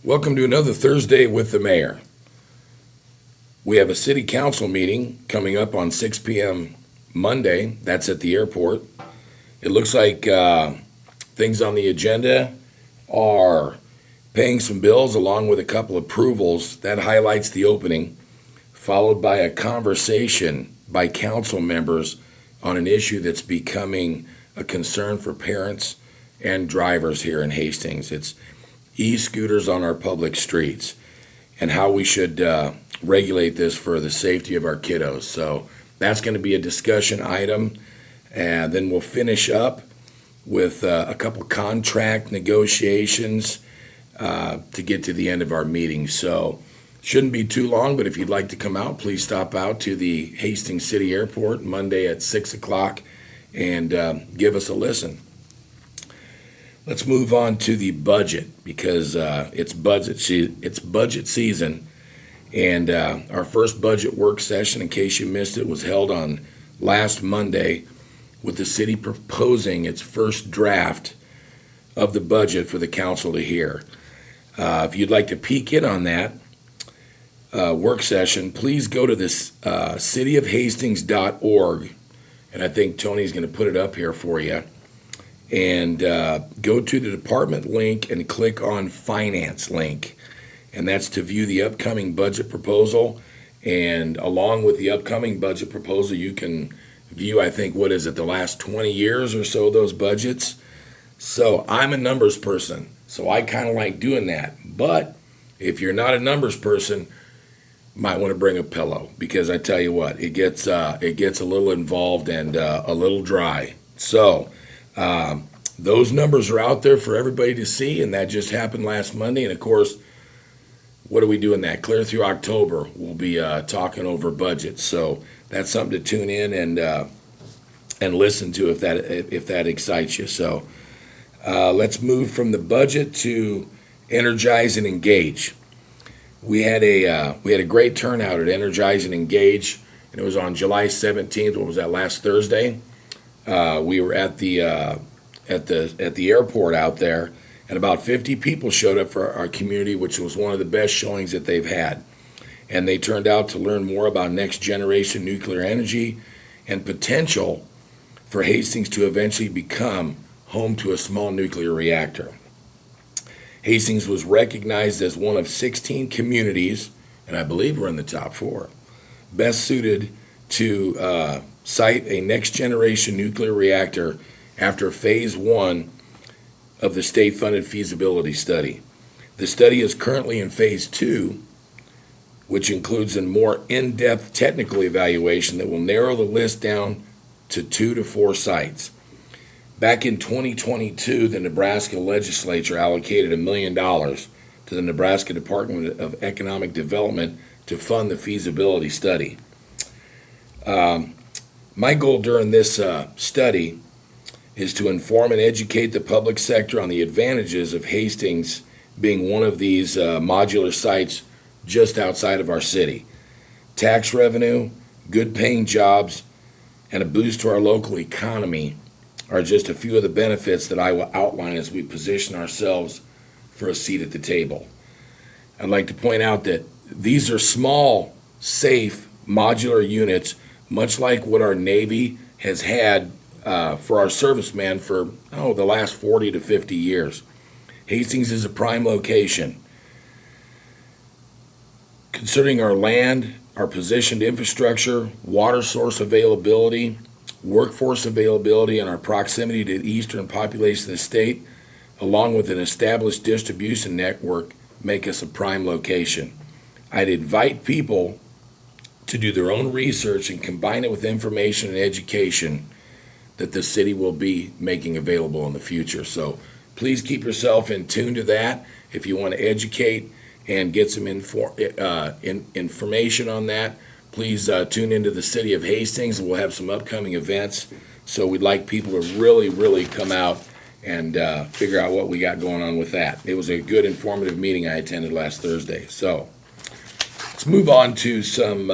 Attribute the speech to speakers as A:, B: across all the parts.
A: Welcome to another Thursday with the Mayor. We have a city council meeting coming up on 6 p.m. Monday. That's at the airport. It looks like things on the agenda are paying some bills along with a couple approvals. That highlights the opening, followed by a conversation by council members on an issue that's becoming a concern for parents and drivers here in Hastings. It's e-scooters on our public streets and how we should regulate this for the safety of our kiddos. So that's going to be a discussion item, and then we'll finish up with a couple contract negotiations to get to the end of our meeting. So shouldn't be too long, but if you'd like to come out, please stop out to the Hastings City Airport Monday at 6 o'clock and give us a listen. Let's move on to the budget because it's budget season, and our first budget work session, in case you missed it, was held on last Monday with the city proposing its first draft of the budget for the council to hear. If you'd like to peek in on that work session, please go to this cityofhastings.org, and I think Tony's going to put it up here for you. And go to the department link and click on finance link. And that's to view the upcoming budget proposal. And along with the upcoming budget proposal, you can view, I think, the last 20 years or so, those budgets. So I'm a numbers person, so I kind of like doing that. But if you're not a numbers person, you might want to bring a pillow, because I tell you what, it gets a little involved and a little dry. So those numbers are out there for everybody to see, and that just happened last Monday. And of course, what are we doing that? Clear through October, we'll be talking over budgets. So that's something to tune in and listen to if that excites you. So let's move from the budget to Energize and Engage. We had a great turnout at Energize and Engage, and it was on July 17th. What was that? Last Thursday. We were at the airport out there, and about 50 people showed up for our community, which was one of the best showings that they've had. And they turned out to learn more about next generation nuclear energy and potential for Hastings to eventually become home to a small nuclear reactor. Hastings was recognized as one of 16 communities, and I believe we're in the top 4, best suited to site a next-generation nuclear reactor after phase 1 of the state-funded feasibility study. The study is currently in phase 2, which includes a more in-depth technical evaluation that will narrow the list down to 2 to 4 sites. Back in 2022, the Nebraska legislature allocated $1 million to the Nebraska Department of Economic Development to fund the feasibility study. My goal during this study is to inform and educate the public sector on the advantages of Hastings being one of these modular sites just outside of our city. Tax revenue, good paying jobs, and a boost to our local economy are just a few of the benefits that I will outline as we position ourselves for a seat at the table. I'd like to point out that these are small, safe, modular units, much like what our Navy has had for our servicemen for the last 40 to 50 years. Hastings is a prime location. Considering our land, our positioned infrastructure, water source availability, workforce availability, and our proximity to the eastern population of the state, along with an established distribution network, make us a prime location. I'd invite people to do their own research and combine it with information and education that the city will be making available in the future. So please keep yourself in tune to that. If you want to educate and get some information on that, please tune into the City of Hastings. We'll have some upcoming events. So we'd like people to really, really come out and figure out what we got going on with that. It was a good, informative meeting I attended last Thursday. So let's move on to some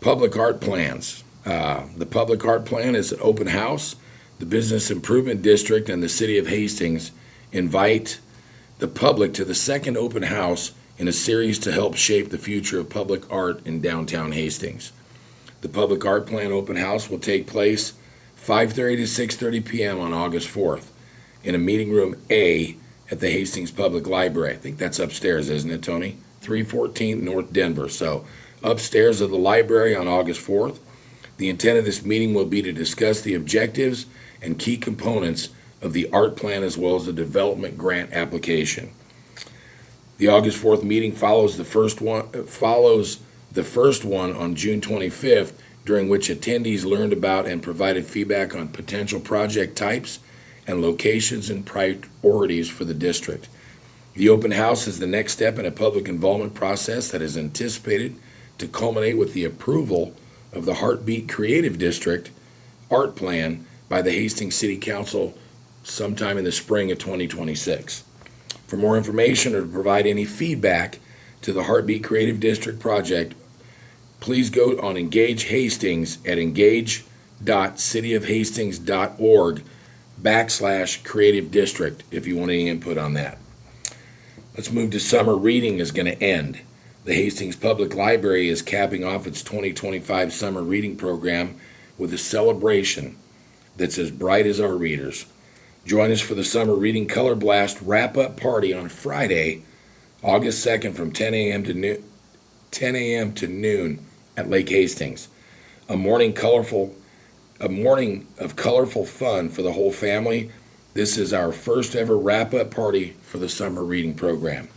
A: public art plans. The public art plan is an open house. The Business Improvement District and the City of Hastings invite the public to the second open house in a series to help shape the future of public art in downtown Hastings. The Public Art Plan open house will take place 5:30 to 6:30 p.m. on August 4th in a meeting room A at the Hastings Public Library. I think that's upstairs, isn't it, Tony? 314 North Denver. So upstairs of the library on August 4th. The intent of this meeting will be to discuss the objectives and key components of the art plan as well as the development grant application. The August 4th meeting follows the first one on June 25th, during which attendees learned about and provided feedback on potential project types and locations and priorities for the district. The open house is the next step in a public involvement process that is anticipated to culminate with the approval of the Heartbeat Creative District art plan by the Hastings City Council sometime in the spring of 2026. For more information or to provide any feedback to the Heartbeat Creative District project, please go on Engage Hastings at engage.cityofhastings.org/creative district if you want any input on that. Let's move to summer reading is going to end. The Hastings Public Library is capping off its 2025 summer reading program with a celebration that's as bright as our readers. Join us for the Summer Reading Color Blast wrap-up party on Friday, August 2nd from 10 a.m. to noon at Lake Hastings. A morning of colorful fun for the whole family. This is our first ever wrap-up party for the summer reading program.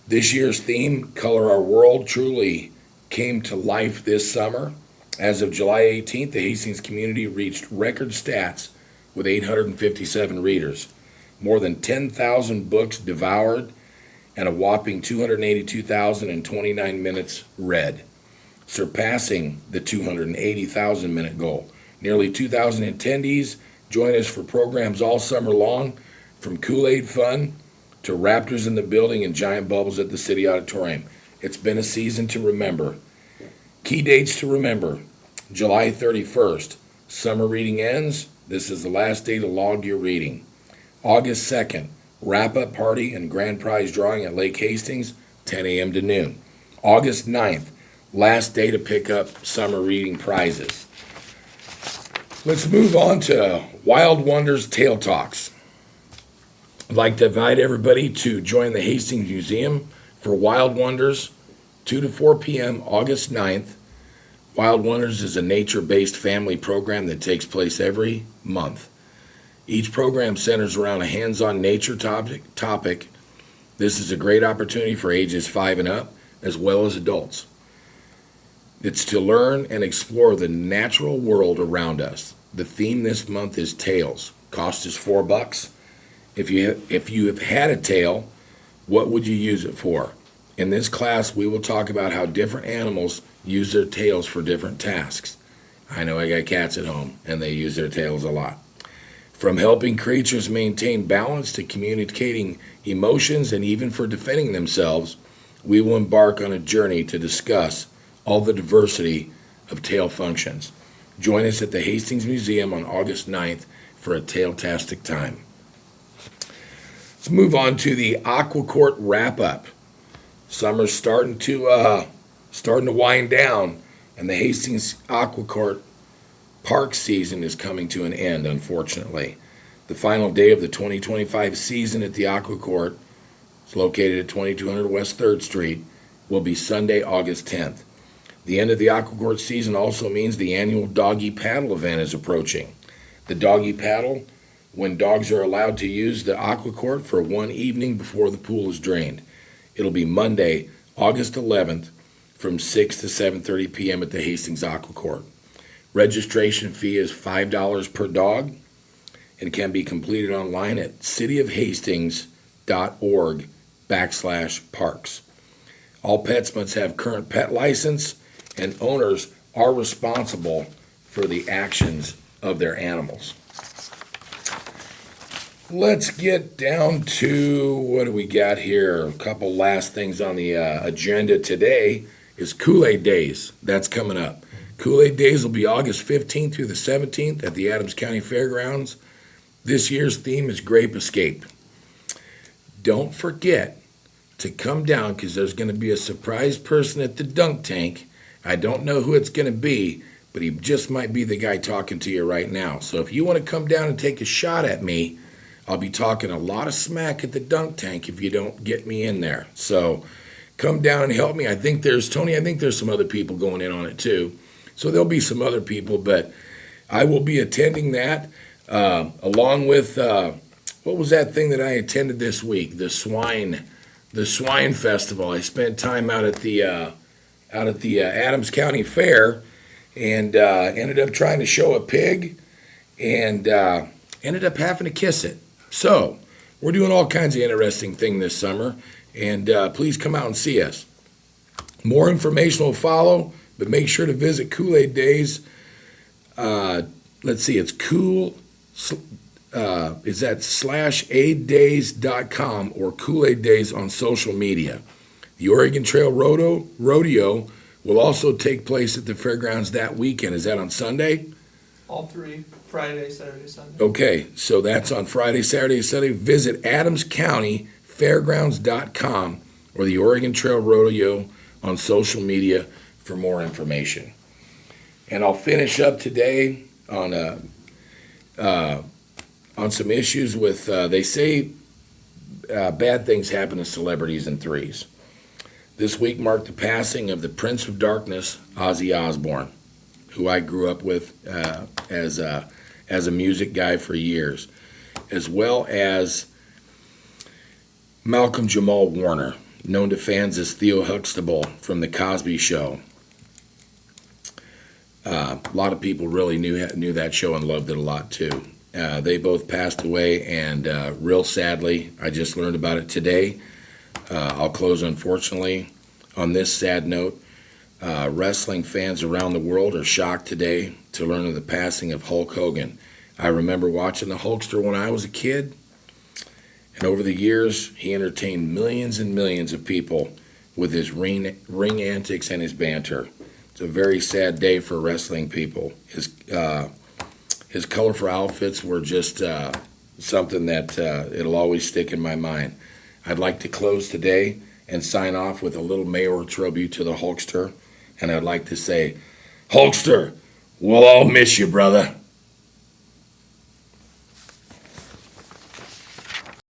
A: This year's theme, Color Our World, truly came to life this summer. As of July 18th, the Hastings community reached record stats with 857 readers, more than 10,000 books devoured, and a whopping 282,029 minutes read, surpassing the 280,000 minute goal. Nearly 2,000 attendees join us for programs all summer long, from Kool-Aid fun to Raptors in the building and giant bubbles at the City Auditorium. It's been a season to remember. Key dates to remember: July 31st, summer reading ends. This is the last day to log your reading. August 2nd, wrap-up party and grand prize drawing at Lake Hastings, 10 a.m. to noon. August 9th, last day to pick up summer reading prizes. Let's move on to Wild Wonders Tale Talks. I'd like to invite everybody to join the Hastings Museum for Wild Wonders, 2 to 4 p.m., August 9th. Wild Wonders is a nature-based family program that takes place every month. Each program centers around a hands-on nature topic. This is a great opportunity for ages 5 and up, as well as adults. It's to learn and explore the natural world around us. The theme this month is Tales. Cost is $4. If you have had a tail, what would you use it for? In this class, we will talk about how different animals use their tails for different tasks. I know I got cats at home, and they use their tails a lot. From helping creatures maintain balance to communicating emotions and even for defending themselves, we will embark on a journey to discuss all the diversity of tail functions. Join us at the Hastings Museum on August 9th for a tail-tastic time. Let's move on to the Aquacourt wrap-up. Summer's starting to wind down, and the Hastings Aquacourt park season is coming to an end, unfortunately. The final day of the 2025 season at the Aquacourt, it's located at 2200 West 3rd Street, will be Sunday, August 10th. The end of the Aquacourt season also means the annual Doggy Paddle event is approaching. The Doggy Paddle, when dogs are allowed to use the Aquacourt for one evening before the pool is drained. It'll be Monday, August 11th, from 6 to 7:30 p.m. at the Hastings Aquacourt. Registration fee is $5 per dog and can be completed online at cityofhastings.org/parks. All pets must have current pet license, and owners are responsible for the actions of their animals. Let's get down to what do we got here? A couple last things on the agenda today is Kool-Aid Days. That's coming up. Kool-Aid Days will be August 15th through the 17th at the Adams County Fairgrounds. This year's theme is Grape Escape. don't forget to come down because there's going to be a surprise person at the dunk tank. I don't know who it's going to be, but he just might be the guy talking to you right now. So if you want to come down and take a shot at me, I'll be talking a lot of smack at the dunk tank if you don't get me in there. So come down and help me. I think there's some other people going in on it too. So there'll be some other people, but I will be attending that along with, what was that thing that I attended this week? The Swine Festival. I spent time out at the Adams County Fair and ended up trying to show a pig and ended up having to kiss it. So we're doing all kinds of interesting things this summer, and please come out and see us. More information will follow, but make sure to visit Kool-Aid Days. Let's see, it's is that /aiddays.com or Kool-Aid Days on social media. The Oregon Trail Rodeo will also take place at the fairgrounds that weekend. Is that on Sunday?
B: All three, Friday, Saturday, Sunday.
A: Okay, so that's on Friday, Saturday, Sunday. Visit adamscountyfairgrounds.com or the Oregon Trail Rodeo on social media for more information. And I'll finish up today on some issues with, they say bad things happen to celebrities in threes. This week marked the passing of the Prince of Darkness, Ozzy Osbourne, who I grew up with as a music guy for years, as well as Malcom-Jamal Warner, known to fans as Theo Huxtable from The Cosby Show. A lot of people really knew that show and loved it a lot too. They both passed away, and real sadly, I just learned about it today. I'll close, unfortunately, on this sad note. Wrestling fans around the world are shocked today to learn of the passing of Hulk Hogan. I remember watching the Hulkster when I was a kid, and over the years, he entertained millions and millions of people with his ring antics and his banter. It's a very sad day for wrestling people. His colorful outfits were just something that it'll always stick in my mind. I'd like to close today and sign off with a little mayoral tribute to the Hulkster. And I'd like to say, Hulkster, we'll all miss you, brother.